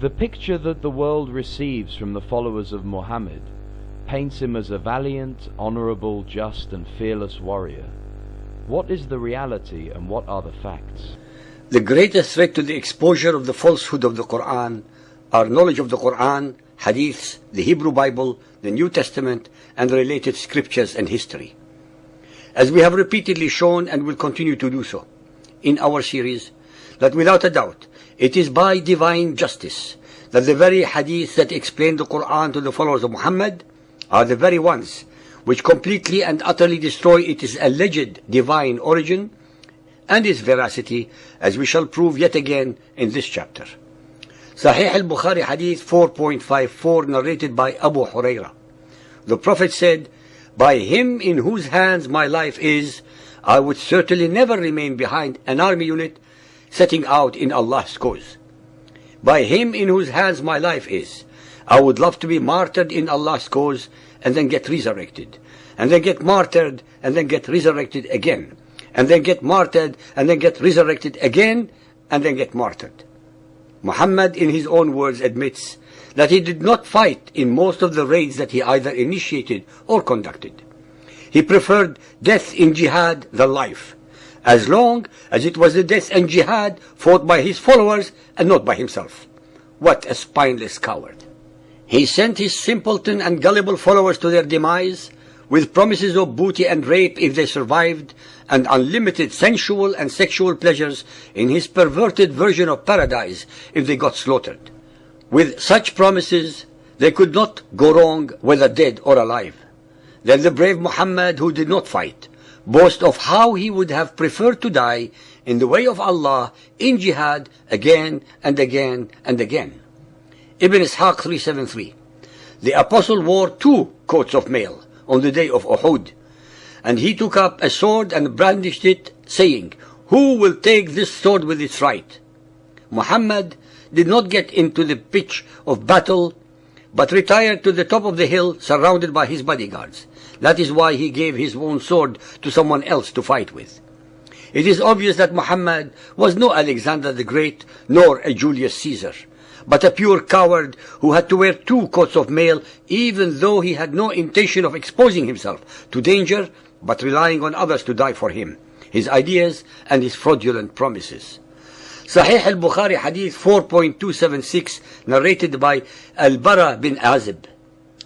The picture that the world receives from the followers of Muhammad paints him as a valiant, honourable, just and fearless warrior. What is the reality and what are the facts? The greatest threat to the exposure of the falsehood of the Quran are knowledge of the Quran, Hadiths, the Hebrew Bible, the New Testament, and related scriptures and history. As we have repeatedly shown and will continue to do so in our series, that without a doubt, it is by divine justice that the very Hadiths that explain the Quran to the followers of Muhammad are the very ones which completely and utterly destroy its alleged divine origin and its veracity, as we shall prove yet again in this chapter. Sahih al-Bukhari Hadith 4.54, narrated by Abu Huraira. The Prophet said, "By him in whose hands my life is, I would certainly never remain behind an army unit setting out in Allah's cause. By him in whose hands my life is, I would love to be martyred in Allah's cause and then get resurrected, and then get martyred and then get resurrected again, and then get martyred and then get resurrected again, and then get martyred." Muhammad, in his own words, admits that he did not fight in most of the raids that he either initiated or conducted. He preferred death in jihad than life, as long as it was the death and jihad fought by his followers and not by himself. What a spineless coward! He sent his simpleton and gullible followers to their demise with promises of booty and rape if they survived, and unlimited sensual and sexual pleasures in his perverted version of paradise if they got slaughtered. With such promises, they could not go wrong whether dead or alive. Then the brave Muhammad, who did not fight, boast of how he would have preferred to die in the way of Allah in jihad again and again and again. Ibn Ishaq 373. The apostle wore 2 coats of mail on the day of Uhud, and he took up a sword and brandished it, saying, "Who will take this sword with its right?" Muhammad did not get into the pitch of battle, but retired to the top of the hill surrounded by his bodyguards. That is why he gave his own sword to someone else to fight with. It is obvious that Muhammad was no Alexander the Great, nor a Julius Caesar, but a pure coward who had to wear 2 coats of mail, even though he had no intention of exposing himself to danger, but relying on others to die for him, his ideas and his fraudulent promises. Sahih al-Bukhari Hadith 4.276, narrated by Al-Bara bin Azib.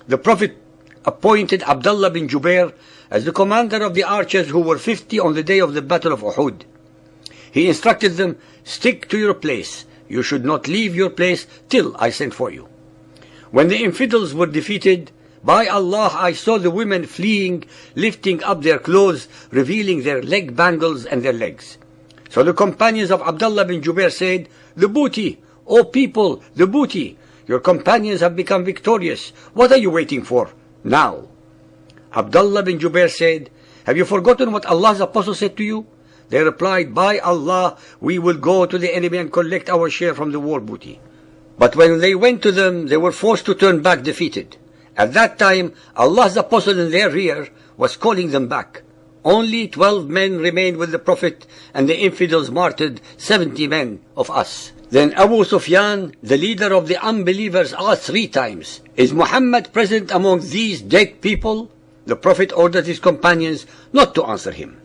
The Prophet appointed Abdullah bin Jubair as the commander of the archers who were 50 on the day of the Battle of Uhud. He instructed them, "Stick to your place. You should not leave your place till I send for you." When the infidels were defeated, by Allah, I saw the women fleeing, lifting up their clothes, revealing their leg bangles and their legs. So the companions of Abdullah bin Jubair said, "The booty, O people, the booty. Your companions have become victorious. What are you waiting for now?" Abdullah bin Jubair said, "Have you forgotten what Allah's apostle said to you?" They replied, "By Allah, we will go to the enemy and collect our share from the war booty." But when they went to them, they were forced to turn back defeated. At that time, Allah's apostle in their rear was calling them back. Only 12 men remained with the Prophet, and the infidels martyred 70 men of us. Then Abu Sufyan, the leader of the unbelievers, asked 3 times, "Is Muhammad present among these dead people?" The Prophet ordered his companions not to answer him.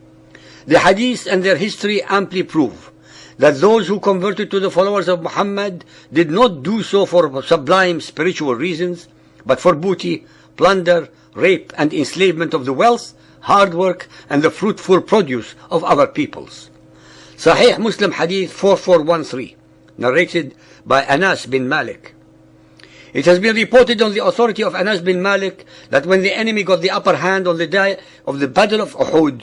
The hadiths and their history amply prove that those who converted to the followers of Muhammad did not do so for sublime spiritual reasons, but for booty, plunder, rape and enslavement of the wealth, hard work and the fruitful produce of other peoples. Sahih Muslim Hadith 4413, narrated by Anas bin Malik. It has been reported on the authority of Anas bin Malik that when the enemy got the upper hand on the day of the Battle of Uhud,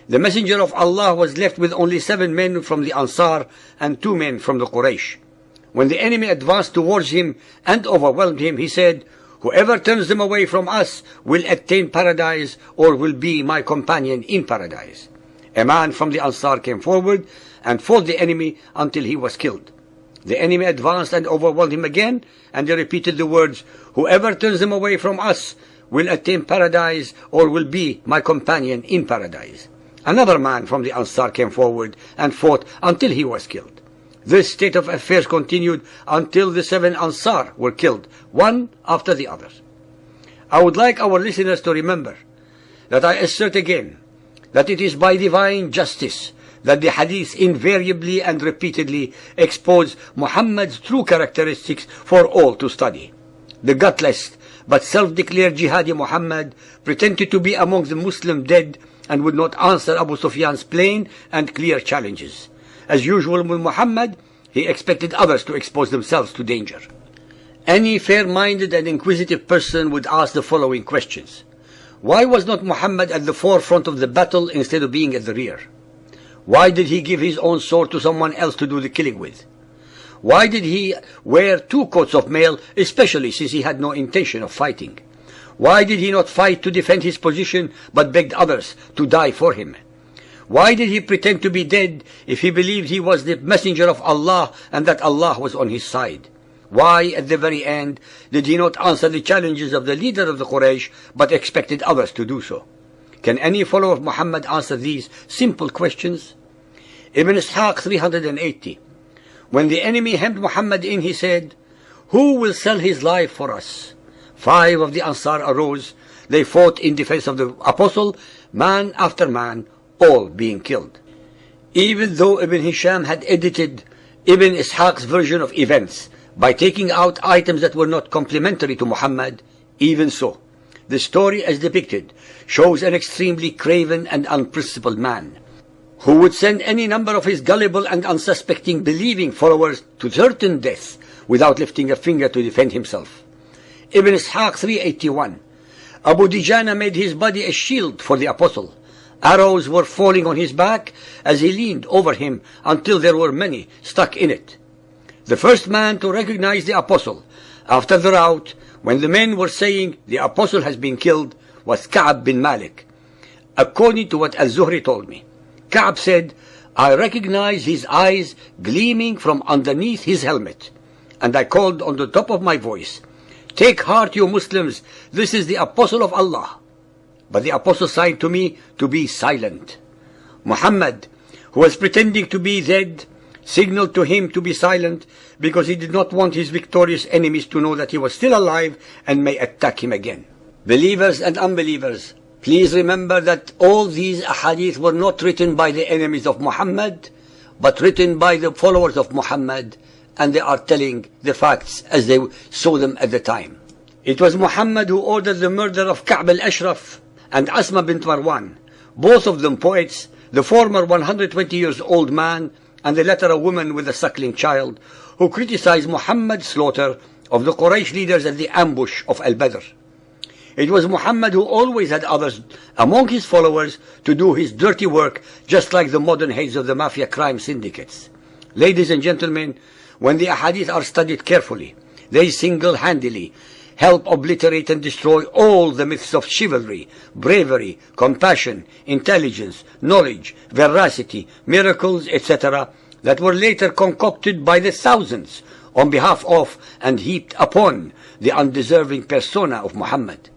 the Messenger of Allah was left with only 7 men from the Ansar and 2 men from the Quraysh. When the enemy advanced towards him and overwhelmed him, he said, "Whoever turns them away from us will attain paradise or will be my companion in paradise." A man from the Ansar came forward and fought the enemy until he was killed. The enemy advanced and overwhelmed him again, and they repeated the words, "Whoever turns them away from us will attain paradise or will be my companion in paradise." Another man from the Ansar came forward and fought until he was killed. This state of affairs continued until the 7 Ansar were killed, one after the other. I would like our listeners to remember that I assert again that it is by divine justice that the hadith invariably and repeatedly expose Muhammad's true characteristics for all to study. The gutless but self-declared jihadi Muhammad pretended to be among the Muslim dead and would not answer Abu Sufyan's plain and clear challenges. As usual with Muhammad, he expected others to expose themselves to danger. Any fair-minded and inquisitive person would ask the following questions. Why was not Muhammad at the forefront of the battle instead of being at the rear? Why did he give his own sword to someone else to do the killing with? Why did he wear 2 coats of mail, especially since he had no intention of fighting? Why did he not fight to defend his position, but begged others to die for him? Why did he pretend to be dead if he believed he was the messenger of Allah and that Allah was on his side? Why, at the very end, did he not answer the challenges of the leader of the Quraysh, but expected others to do so? Can any follower of Muhammad answer these simple questions? Ibn Ishaq 380. When the enemy hemmed Muhammad in, he said, "Who will sell his life for us?" 5 of the Ansar arose. They fought in defense of the Apostle, man after man, all being killed. Even though Ibn Hisham had edited Ibn Ishaq's version of events by taking out items that were not complementary to Muhammad, even so, the story as depicted shows an extremely craven and unprincipled man who would send any number of his gullible and unsuspecting believing followers to certain death without lifting a finger to defend himself. Ibn Ishaq 381. Abu Dijana made his body a shield for the Apostle. Arrows were falling on his back as he leaned over him until there were many stuck in it. The first man to recognize the Apostle after the rout, when the men were saying the Apostle has been killed, was Ka'b bin Malik. According to what Al-Zuhri told me, Ka'b said, "I recognized his eyes gleaming from underneath his helmet, and I called on the top of my voice, 'Take heart, you Muslims, this is the Apostle of Allah.' But the Apostle signed to me to be silent." Muhammad, who was pretending to be dead, signaled to him to be silent because he did not want his victorious enemies to know that he was still alive and may attack him again. Believers and unbelievers, please remember that all these ahadith were not written by the enemies of Muhammad, but written by the followers of Muhammad, and they are telling the facts as they saw them at the time. It was Muhammad who ordered the murder of Ka'b al-Ashraf and Asma bint Marwan, both of them poets, the former 120 years old man, and the latter a woman with a suckling child, who criticized Muhammad's slaughter of the Quraysh leaders at the ambush of Al-Badr. It was Muhammad who always had others among his followers to do his dirty work, just like the modern heads of the mafia crime syndicates. Ladies and gentlemen, when the ahadith are studied carefully, they single-handedly help obliterate and destroy all the myths of chivalry, bravery, compassion, intelligence, knowledge, veracity, miracles, etc., that were later concocted by the thousands on behalf of and heaped upon the undeserving persona of Muhammad.